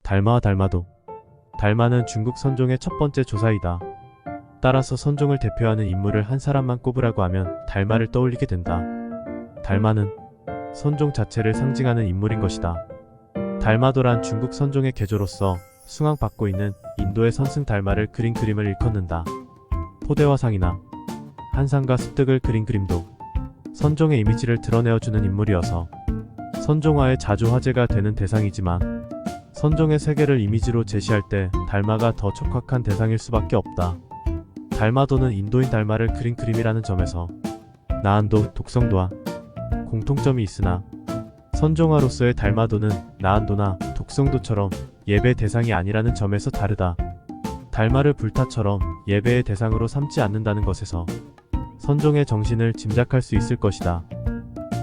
달마와 달마도. 달마는 중국 선종의 첫 번째 조사이다. 따라서 선종을 대표하는 인물을 한 사람만 꼽으라고 하면 달마를 떠올리게 된다. 달마는 선종 자체를 상징하는 인물인 것이다. 달마도란 중국 선종의 계조로서 숭앙받고 있는 인도의 선승 달마를 그린 그림을 일컫는다. 포대화상이나 한상과 습득을 그린 그림도 선종의 이미지를 드러내어주는 인물이어서 선종화에 자주 화제가 되는 대상이지만 선종의 세계를 이미지로 제시할 때 달마가 더 척박한 대상일 수밖에 없다. 달마도는 인도인 달마를 그린 그림이라는 점에서 나한도, 독성도와 공통점이 있으나 선종화로서의 달마도는 나한도나 독성도처럼 예배 대상이 아니라는 점에서 다르다. 달마를 불타처럼 예배의 대상으로 삼지 않는다는 것에서 선종의 정신을 짐작할 수 있을 것이다.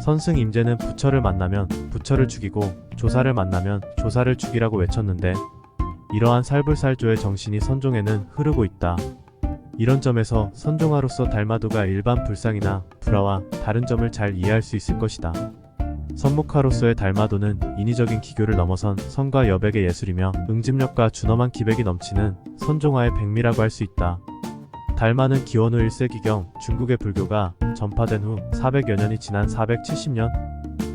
선승 임제는 부처를 만나면 부처를 죽이고 조사를 만나면 조사를 죽이라고 외쳤는데 이러한 살불살조의 정신이 선종에는 흐르고 있다. 이런 점에서 선종화로서 달마도가 일반 불상이나 불화와 다른 점을 잘 이해할 수 있을 것이다. 선목화로서의 달마도는 인위적인 기교를 넘어선 선과 여백의 예술이며 응집력과 준엄한 기백이 넘치는 선종화의 백미라고 할 수 있다. 달마는 기원 후 1세기경 중국의 불교가 전파된 후 400여 년이 지난 470년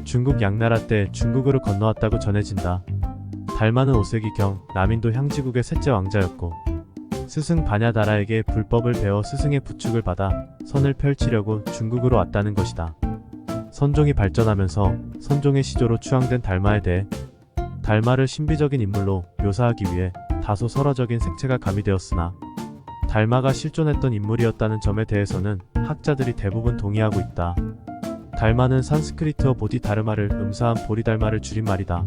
중국 양나라 때 중국으로 건너왔다고 전해진다. 달마는 5세기경 남인도 향지국의 셋째 왕자였고 스승 바냐다라에게 불법을 배워 스승의 부축을 받아 선을 펼치려고 중국으로 왔다는 것이다. 선종이 발전하면서 선종의 시조로 추앙된 달마에 대해 달마를 신비적인 인물로 묘사하기 위해 다소 설화적인 색채가 가미되었으나 달마가 실존했던 인물이었다는 점에 대해서는 학자들이 대부분 동의하고 있다. 달마는 산스크리트어 보디 다르마를 음사한 보리달마를 줄임말이다.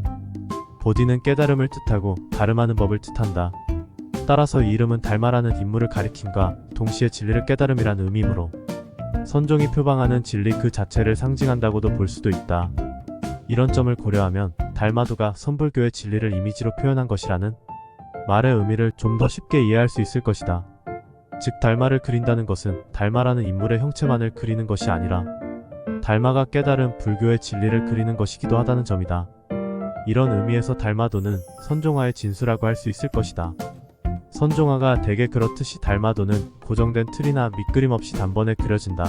보디는 깨달음을 뜻하고 다름하는 법을 뜻한다. 따라서 이 이름은 달마라는 인물을 가리킴과 동시에 진리를 깨달음이란 의미이므로 선종이 표방하는 진리 그 자체를 상징한다고도 볼 수도 있다. 이런 점을 고려하면 달마도가 선불교의 진리를 이미지로 표현한 것이라는 말의 의미를 좀 더 쉽게 이해할 수 있을 것이다. 즉 달마를 그린다는 것은 달마라는 인물의 형체만을 그리는 것이 아니라 달마가 깨달은 불교의 진리를 그리는 것이기도 하다는 점이다. 이런 의미에서 달마도는 선종화의 진수라고 할 수 있을 것이다. 선종화가 대개 그렇듯이 달마도는 고정된 틀이나 밑그림 없이 단번에 그려진다.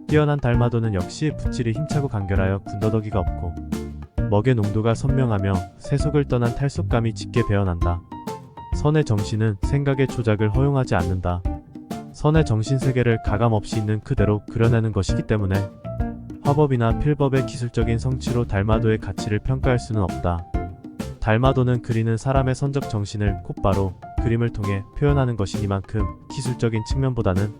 뛰어난 달마도는 역시 붓질이 힘차고 간결하여 군더더기가 없고 먹의 농도가 선명하며 세속을 떠난 탈속감이 짙게 배어난다. 선의 정신은 생각의 조작을 허용하지 않는다. 선의 정신세계를 가감없이 있는 그대로 그려내는 것이기 때문에 화법이나 필법의 기술적인 성취로 달마도의 가치를 평가할 수는 없다. 달마도는 그리는 사람의 선적 정신을 곧바로 그림을 통해 표현하는 것이니만큼 기술적인 측면보다는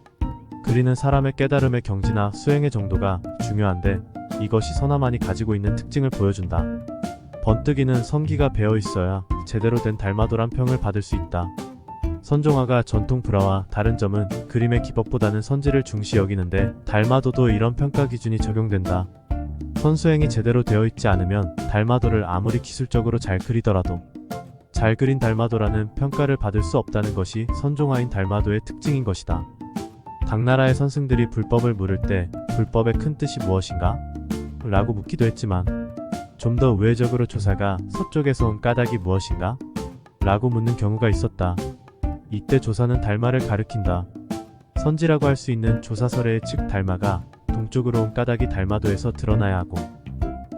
그리는 사람의 깨달음의 경지나 수행의 정도가 중요한데 이것이 선화만이 가지고 있는 특징을 보여준다. 번뜩이는 선기가 배어 있어야 제대로 된 달마도란 평을 받을 수 있다. 선종화가 전통 불화와 다른 점은 그림의 기법보다는 선지를 중시 여기는데 달마도도 이런 평가 기준이 적용된다. 선수행이 제대로 되어 있지 않으면 달마도를 아무리 기술적으로 잘 그리더라도 잘 그린 달마도라는 평가를 받을 수 없다는 것이 선종화인 달마도의 특징인 것이다. 당나라의 선승들이 불법을 물을 때 불법의 큰 뜻이 무엇인가? 라고 묻기도 했지만 좀 더 우회적으로 조사가 서쪽에서 온 까닭이 무엇인가? 라고 묻는 경우가 있었다. 이때 조사는 달마를 가리킨다. 선지라고 할 수 있는 조사설의 즉 달마가 동쪽으로 온 까닭이 달마도에서 드러나야 하고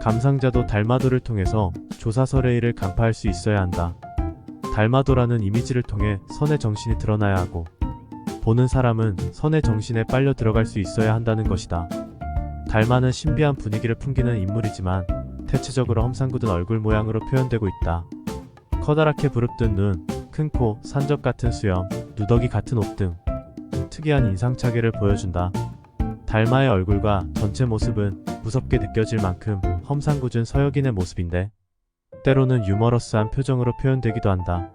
감상자도 달마도를 통해서 조사설의 일을 간파할 수 있어야 한다. 달마도라는 이미지를 통해 선의 정신이 드러나야 하고 보는 사람은 선의 정신에 빨려 들어갈 수 있어야 한다는 것이다. 달마는 신비한 분위기를 풍기는 인물이지만 대체적으로 험상궂은 얼굴 모양으로 표현되고 있다. 커다랗게 부릅뜬 눈, 큰 코, 산적 같은 수염, 누더기 같은 옷 등 특이한 인상차게를 보여준다. 달마의 얼굴과 전체 모습은 무섭게 느껴질 만큼 험상궂은 서역인의 모습인데 때로는 유머러스한 표정으로 표현되기도 한다.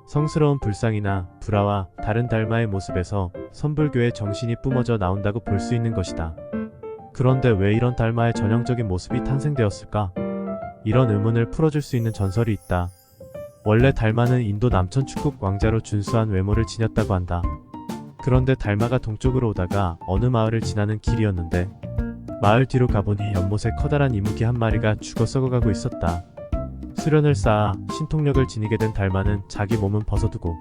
성스러운 불상이나 불화와 다른 달마의 모습에서 선불교의 정신이 뿜어져 나온다고 볼 수 있는 것이다. 그런데 왜 이런 달마의 전형적인 모습이 탄생되었을까? 이런 의문을 풀어줄 수 있는 전설이 있다. 원래 달마는 인도 남천 축국 왕자로 준수한 외모를 지녔다고 한다. 그런데 달마가 동쪽으로 오다가 어느 마을을 지나는 길이었는데 마을 뒤로 가보니 연못에 커다란 이무기 한 마리가 죽어 썩어가고 있었다. 수련을 쌓아 신통력을 지니게 된 달마는 자기 몸은 벗어두고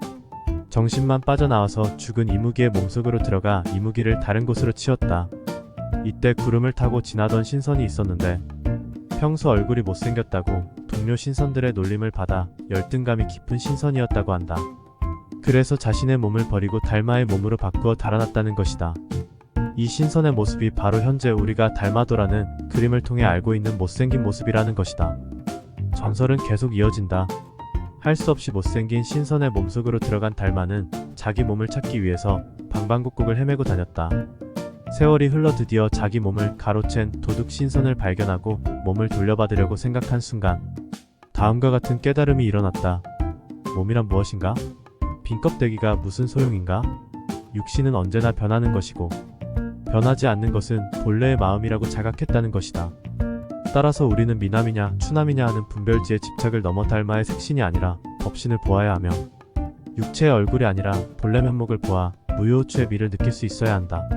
정신만 빠져나와서 죽은 이무기의 몸속으로 들어가 이무기를 다른 곳으로 치웠다. 이때 구름을 타고 지나던 신선이 있었는데 평소 얼굴이 못생겼다고 동료 신선들의 놀림을 받아 열등감이 깊은 신선이었다고 한다. 그래서 자신의 몸을 버리고 달마의 몸으로 바꾸어 달아났다는 것이다. 이 신선의 모습이 바로 현재 우리가 달마도라는 그림을 통해 알고 있는 못생긴 모습이라는 것이다. 전설은 계속 이어진다. 할 수 없이 못생긴 신선의 몸속으로 들어간 달마는 자기 몸을 찾기 위해서 방방곡곡을 헤매고 다녔다. 세월이 흘러 드디어 자기 몸을 가로챈 도둑 신선을 발견하고 몸을 돌려받으려고 생각한 순간 다음과 같은 깨달음이 일어났다. 몸이란 무엇인가? 빈 껍데기가 무슨 소용인가? 육신은 언제나 변하는 것이고 변하지 않는 것은 본래의 마음이라고 자각했다는 것이다. 따라서 우리는 미남이냐 추남이냐 하는 분별지의 집착을 넘어 달마의 색신이 아니라 법신을 보아야 하며 육체의 얼굴이 아니라 본래 면목을 보아 무효우추의 미를 느낄 수 있어야 한다.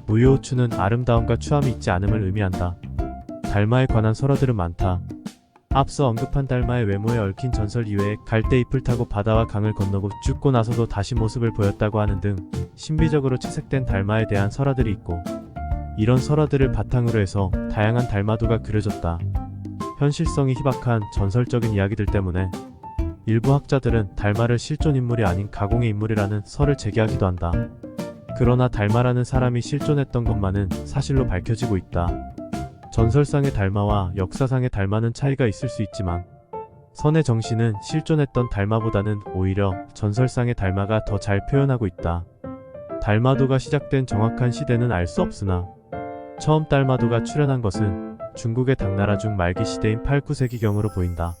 무효우추는 아름다움과 추함이 있지 않음을 의미한다. 달마에 관한 설화들은 많다. 앞서 언급한 달마의 외모에 얽힌 전설 이외에 갈대잎을 타고 바다와 강을 건너고 죽고 나서도 다시 모습을 보였다고 하는 등 신비적으로 채색된 달마에 대한 설화들이 있고 이런 설화들을 바탕으로 해서 다양한 달마도가 그려졌다. 현실성이 희박한 전설적인 이야기들 때문에 일부 학자들은 달마를 실존 인물이 아닌 가공의 인물이라는 설을 제기하기도 한다. 그러나 달마라는 사람이 실존했던 것만은 사실로 밝혀지고 있다. 전설상의 달마와 역사상의 달마는 차이가 있을 수 있지만 선의 정신은 실존했던 달마보다는 오히려 전설상의 달마가 더 잘 표현하고 있다. 달마도가 시작된 정확한 시대는 알 수 없으나 처음 달마도가 출현한 것은 중국의 당나라 중 말기 시대인 8, 9세기경으로 보인다.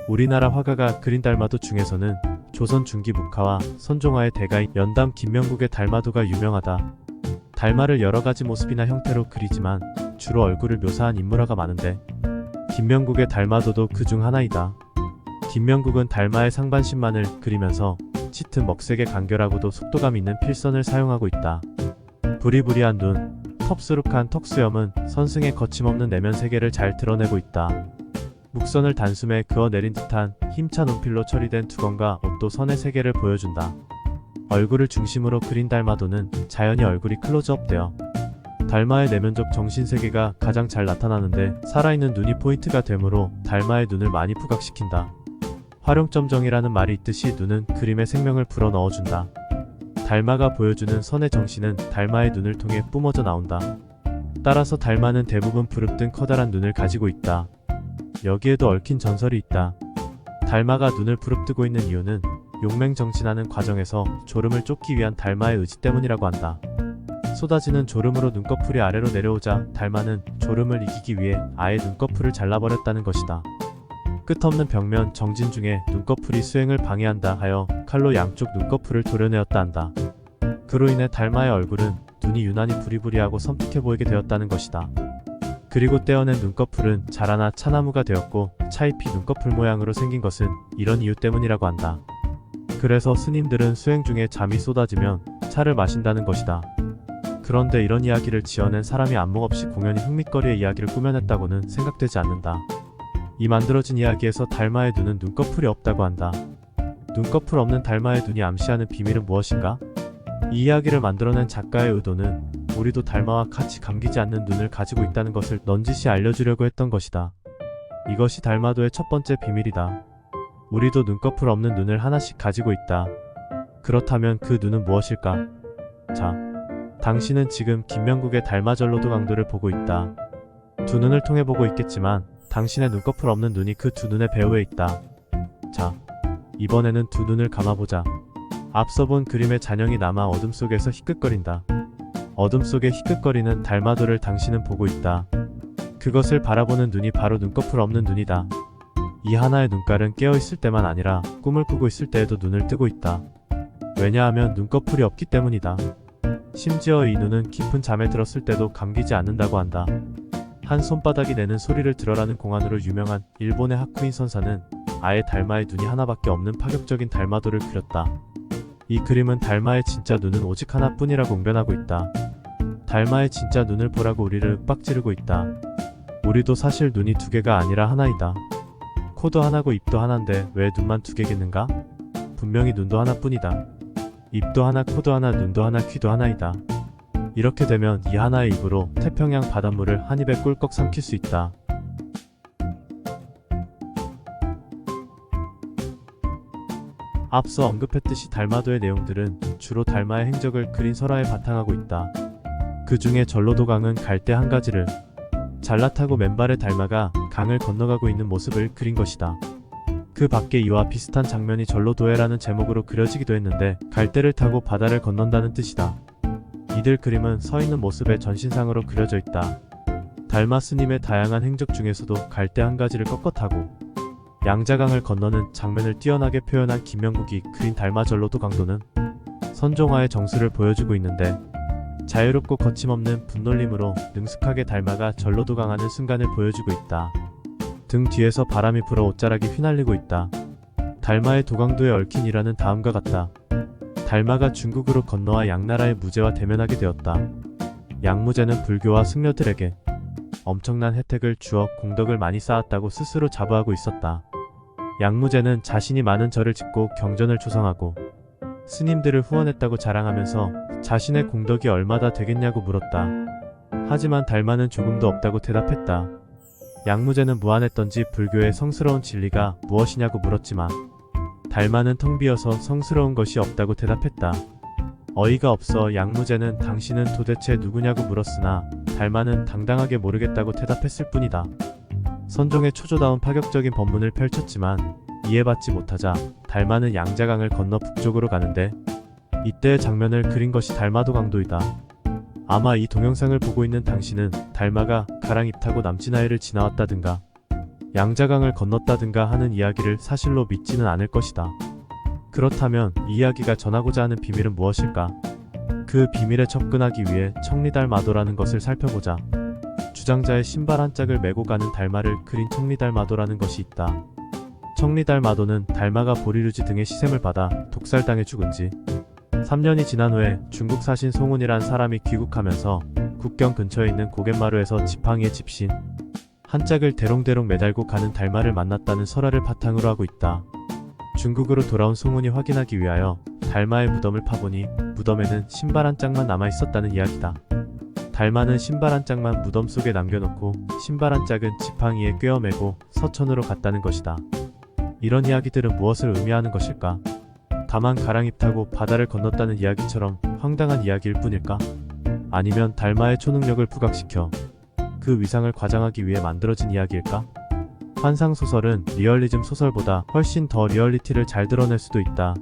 우리나라 화가가 그린 달마도 중에서는 조선 중기 묵화와 선종화의 대가인 연담 김명국의 달마도가 유명하다. 달마를 여러가지 모습이나 형태로 그리지만 주로 얼굴을 묘사한 인물화가 많은데 김명국의 달마도도 그 중 하나이다. 김명국은 달마의 상반신만을 그리면서 짙은 먹색의 간결하고도 속도감 있는 필선을 사용하고 있다. 부리부리한 눈, 텁수룩한 턱수염은 선승의 거침없는 내면 세계를 잘 드러내고 있다. 목선을 단숨에 그어내린 듯한 힘찬 운필로 처리된 두건과 옷도 선의 세계를 보여준다. 얼굴을 중심으로 그린 달마도는 자연히 얼굴이 클로즈업되어 달마의 내면적 정신세계가 가장 잘 나타나는데 살아있는 눈이 포인트가 되므로 달마의 눈을 많이 부각시킨다. 활용점정이라는 말이 있듯이 눈은 그림에 생명을 불어넣어준다. 달마가 보여주는 선의 정신은 달마의 눈을 통해 뿜어져 나온다. 따라서 달마는 대부분 부릅뜬 커다란 눈을 가지고 있다. 여기에도 얽힌 전설이 있다. 달마가 눈을 부릅뜨고 있는 이유는 용맹정진하는 과정에서 졸음을 쫓기 위한 달마의 의지 때문이라고 한다. 쏟아지는 졸음으로 눈꺼풀이 아래로 내려오자 달마는 졸음을 이기기 위해 아예 눈꺼풀을 잘라버렸다는 것이다. 끝없는 벽면 정진 중에 눈꺼풀이 수행을 방해한다 하여 칼로 양쪽 눈꺼풀을 도려내었다 한다. 그로 인해 달마의 얼굴은 눈이 유난히 부리부리하고 섬뜩해 보이게 되었다는 것이다. 그리고 떼어낸 눈꺼풀은 자라나 차나무가 되었고 차잎이 눈꺼풀 모양으로 생긴 것은 이런 이유 때문이라고 한다. 그래서 스님들은 수행 중에 잠이 쏟아지면 차를 마신다는 것이다. 그런데 이런 이야기를 지어낸 사람이 안목 없이 공연히 흥미거리의 이야기를 꾸며냈다고는 생각되지 않는다. 이 만들어진 이야기에서 달마의 눈은 눈꺼풀이 없다고 한다. 눈꺼풀 없는 달마의 눈이 암시하는 비밀은 무엇인가? 이 이야기를 만들어낸 작가의 의도는 우리도 달마와 같이 감기지 않는 눈을 가지고 있다는 것을 넌지시 알려주려고 했던 것이다. 이것이 달마도의 첫 번째 비밀이다. 우리도 눈꺼풀 없는 눈을 하나씩 가지고 있다. 그렇다면 그 눈은 무엇일까? 자, 당신은 지금 김명국의 달마전로도 강도를 보고 있다. 두 눈을 통해 보고 있겠지만 당신의 눈꺼풀 없는 눈이 그 두 눈의 배후에 있다. 자, 이번에는 두 눈을 감아보자. 앞서 본 그림의 잔영이 남아 어둠 속에서 희끗거린다. 어둠 속에 희끗거리는 달마도를 당신은 보고 있다. 그것을 바라보는 눈이 바로 눈꺼풀 없는 눈이다. 이 하나의 눈깔은 깨어있을 때만 아니라 꿈을 꾸고 있을 때에도 눈을 뜨고 있다. 왜냐하면 눈꺼풀이 없기 때문이다. 심지어 이 눈은 깊은 잠에 들었을 때도 감기지 않는다고 한다. 한 손바닥이 내는 소리를 들어라는 공안으로 유명한 일본의 하쿠인 선사는 아예 달마의 눈이 하나밖에 없는 파격적인 달마도를 그렸다. 이 그림은 달마의 진짜 눈은 오직 하나뿐이라고 웅변하고 있다. 달마의 진짜 눈을 보라고 우리를 윽박지르고 있다. 우리도 사실 눈이 두 개가 아니라 하나이다. 코도 하나고 입도 하나인데 왜 눈만 두 개겠는가? 분명히 눈도 하나뿐이다. 입도 하나, 코도 하나, 눈도 하나, 귀도 하나이다. 이렇게 되면 이 하나의 입으로 태평양 바닷물을 한 입에 꿀꺽 삼킬 수 있다. 앞서 언급했듯이 달마도의 내용들은 주로 달마의 행적을 그린 설화에 바탕하고 있다. 그 중에 전로도강은 갈대 한 가지를 잘라타고 맨발의 달마가 강을 건너가고 있는 모습을 그린 것이다. 그 밖에 이와 비슷한 장면이 전로도해라는 제목으로 그려지기도 했는데 갈대를 타고 바다를 건넌다는 뜻이다. 이들 그림은 서 있는 모습의 전신상으로 그려져 있다. 달마 스님의 다양한 행적 중에서도 갈대 한 가지를 꺾어 타고 양자강을 건너는 장면을 뛰어나게 표현한 김명국이 그린 달마 전로도 강도는 선종화의 정수를 보여주고 있는데 자유롭고 거침없는 분놀림으로 능숙하게 달마가 전로도 강하는 순간을 보여주고 있다. 등 뒤에서 바람이 불어 옷자락이 휘날리고 있다. 달마의 도강도에 얽힌 일화는 다음과 같다. 달마가 중국으로 건너와 양나라의 무제와 대면하게 되었다. 양무제는 불교와 승려들에게 엄청난 혜택을 주어 공덕을 많이 쌓았다고 스스로 자부하고 있었다. 양무제는 자신이 많은 절을 짓고 경전을 조성하고 스님들을 후원했다고 자랑하면서 자신의 공덕이 얼마나 되겠냐고 물었다. 하지만 달마는 조금도 없다고 대답했다. 양무제는 무안했던지 불교의 성스러운 진리가 무엇이냐고 물었지만 달마는 텅 비어서 성스러운 것이 없다고 대답했다. 어이가 없어 양무제는 당신은 도대체 누구냐고 물었으나 달마는 당당하게 모르겠다고 대답했을 뿐이다. 선종의 초조다운 파격적인 법문을 펼쳤지만 이해받지 못하자 달마는 양자강을 건너 북쪽으로 가는데 이때의 장면을 그린 것이 달마도 강도이다. 아마 이 동영상을 보고 있는 당신은 달마가 가랑 입 타고 남진아이를 지나왔다든가 양자강을 건넜다든가 하는 이야기를 사실로 믿지는 않을 것이다. 그렇다면 이 이야기가 전하고자 하는 비밀은 무엇일까? 그 비밀에 접근하기 위해 청리달마도라는 것을 살펴보자. 주장자의 신발 한 짝을 메고 가는 달마를 그린 청리달마도라는 것이 있다. 청리달마도는 달마가 보리루지 등의 시샘을 받아 독살당해 죽은 지 3년이 지난 후에 중국 사신 송운이란 사람이 귀국하면서 국경 근처에 있는 고갯마루에서 지팡이에 집신 한 짝을 대롱대롱 매달고 가는 달마를 만났다는 설화를 바탕으로 하고 있다. 중국으로 돌아온 송운이 확인하기 위하여 달마의 무덤을 파보니 무덤에는 신발 한 짝만 남아있었다는 이야기다. 달마는 신발 한 짝만 무덤 속에 남겨놓고 신발 한 짝은 지팡이에 꿰어매고 서천으로 갔다는 것이다. 이런 이야기들은 무엇을 의미하는 것일까? 다만 가랑입 타고 바다를 건넜다는 이야기처럼 황당한 이야기일 뿐일까? 아니면 달마의 초능력을 부각시켜 그 위상을 과장하기 위해 만들어진 이야기일까? 환상소설은 리얼리즘 소설보다 훨씬 더 리얼리티를 잘 드러낼 수도 있다.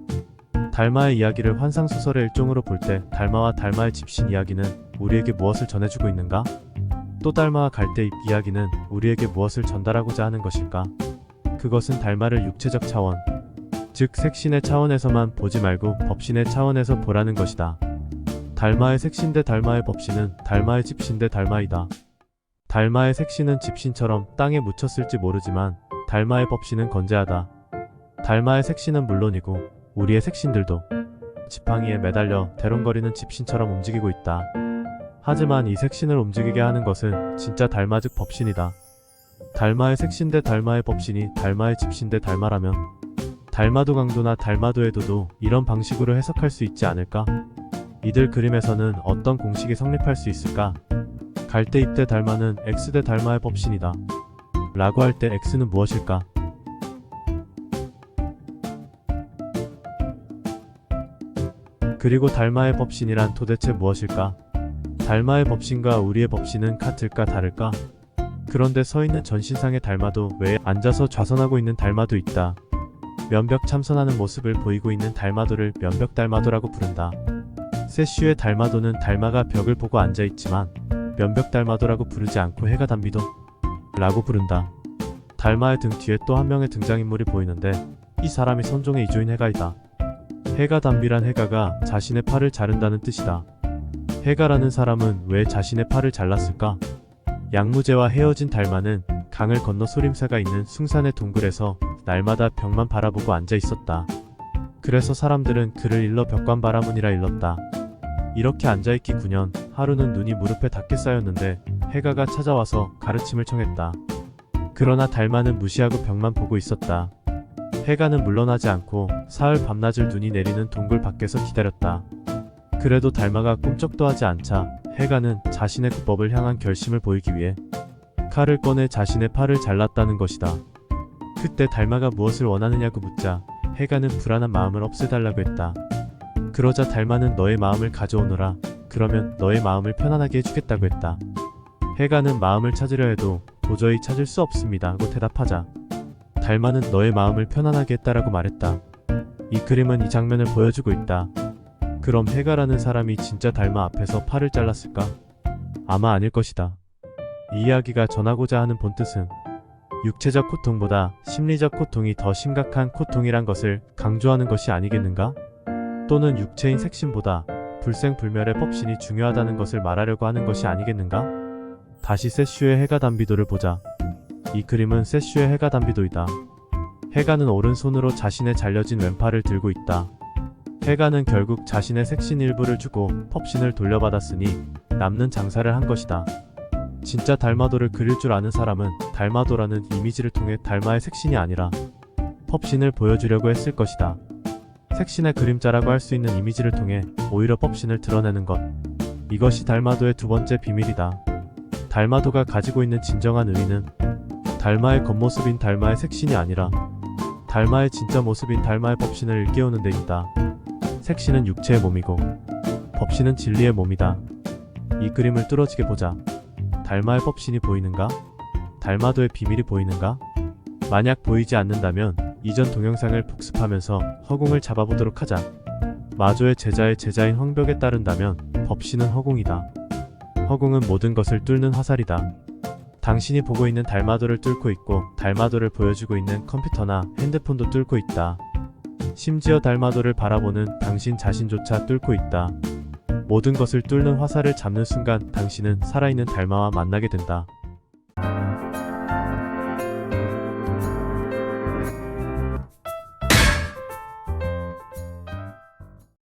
달마의 이야기를 환상소설의 일종으로 볼 때 달마와 달마의 집신 이야기는 우리에게 무엇을 전해주고 있는가? 또 달마와 갈대잎 이야기는 우리에게 무엇을 전달하고자 하는 것일까? 그것은 달마를 육체적 차원, 즉 색신의 차원에서만 보지 말고 법신의 차원에서 보라는 것이다. 달마의 색신 대 달마의 법신은 달마의 집신 대 달마이다. 달마의 색신은 집신처럼 땅에 묻혔을지 모르지만 달마의 법신은 건재하다. 달마의 색신은 물론이고 우리의 색신들도 지팡이에 매달려 대롱거리는 집신처럼 움직이고 있다. 하지만 이 색신을 움직이게 하는 것은 진짜 달마 즉 법신이다. 달마의 색신 대 달마의 법신이 달마의 집신 대 달마라면 달마도 강도나 달마도의 도도 이런 방식으로 해석할 수 있지 않을까? 이들 그림에서는 어떤 공식이 성립할 수 있을까? 갈대잎 대 달마는 X 대 달마의 법신이다. 라고 할 때 X는 무엇일까? 그리고 달마의 법신이란 도대체 무엇일까? 달마의 법신과 우리의 법신은 같을까 다를까? 그런데 서 있는 전신상의 달마도 외에 앉아서 좌선하고 있는 달마도 있다. 면벽 참선하는 모습을 보이고 있는 달마도를 면벽달마도라고 부른다. 세슈의 달마도는 달마가 벽을 보고 앉아있지만 면벽달마도라고 부르지 않고 해가담비도 라고 부른다. 달마의 등 뒤에 또 한 명의 등장인물이 보이는데 이 사람이 선종의 이조인 해가이다. 해가담비란 해가가 자신의 팔을 자른다는 뜻이다. 해가라는 사람은 왜 자신의 팔을 잘랐을까? 양무제와 헤어진 달마는 강을 건너 소림사가 있는 숭산의 동굴에서 날마다 벽만 바라보고 앉아 있었다. 그래서 사람들은 그를 일러 벽관바라문이라 일렀다. 이렇게 앉아있기 9년, 하루는 눈이 무릎에 닿게 쌓였는데 해가가 찾아와서 가르침을 청했다. 그러나 달마는 무시하고 벽만 보고 있었다. 해가는 물러나지 않고 사흘 밤낮을 눈이 내리는 동굴 밖에서 기다렸다. 그래도 달마가 꿈쩍도 하지 않자 해가는 자신의 구법을 향한 결심을 보이기 위해 칼을 꺼내 자신의 팔을 잘랐다는 것이다. 그때 달마가 무엇을 원하느냐고 묻자 해가는 불안한 마음을 없애달라고 했다. 그러자 달마는 너의 마음을 가져오너라. 그러면 너의 마음을 편안하게 해주겠다고 했다. 해가는 마음을 찾으려 해도 도저히 찾을 수 없습니다 하고 대답하자 달마는 너의 마음을 편안하게 했다라고 말했다. 이 그림은 이 장면을 보여주고 있다. 그럼 해가라는 사람이 진짜 달마 앞에서 팔을 잘랐을까? 아마 아닐 것이다. 이 이야기가 전하고자 하는 본뜻은 육체적 고통보다 심리적 고통이 더 심각한 고통이란 것을 강조하는 것이 아니겠는가? 또는 육체인 색신보다 불생불멸의 법신이 중요하다는 것을 말하려고 하는 것이 아니겠는가? 다시 세슈의 해가 담비도를 보자. 이 그림은 세슈의 해가 담비도이다. 해가는 오른손으로 자신의 잘려진 왼팔을 들고 있다. 해가는 결국 자신의 색신 일부를 주고 펍신을 돌려받았으니 남는 장사를 한 것이다. 진짜 달마도를 그릴 줄 아는 사람은 달마도라는 이미지를 통해 달마의 색신이 아니라 펍신을 보여주려고 했을 것이다. 색신의 그림자라고 할 수 있는 이미지를 통해 오히려 펍신을 드러내는 것. 이것이 달마도의 두 번째 비밀이다. 달마도가 가지고 있는 진정한 의미는 달마의 겉모습인 달마의 색신이 아니라 달마의 진짜 모습인 달마의 법신을 일깨우는 데 있다. 색신은 육체의 몸이고 법신은 진리의 몸이다. 이 그림을 뚫어지게 보자. 달마의 법신이 보이는가? 달마도의 비밀이 보이는가? 만약 보이지 않는다면 이전 동영상을 복습하면서 허공을 잡아보도록 하자. 마조의 제자의 제자인 황벽에 따른다면 법신은 허공이다. 허공은 모든 것을 뚫는 화살이다. 당신이 보고 있는 달마도를 뚫고 있고 달마도를 보여주고 있는 컴퓨터나 핸드폰도 뚫고 있다. 심지어 달마도를 바라보는 당신 자신조차 뚫고 있다. 모든 것을 뚫는 화살을 잡는 순간 당신은 살아있는 달마와 만나게 된다.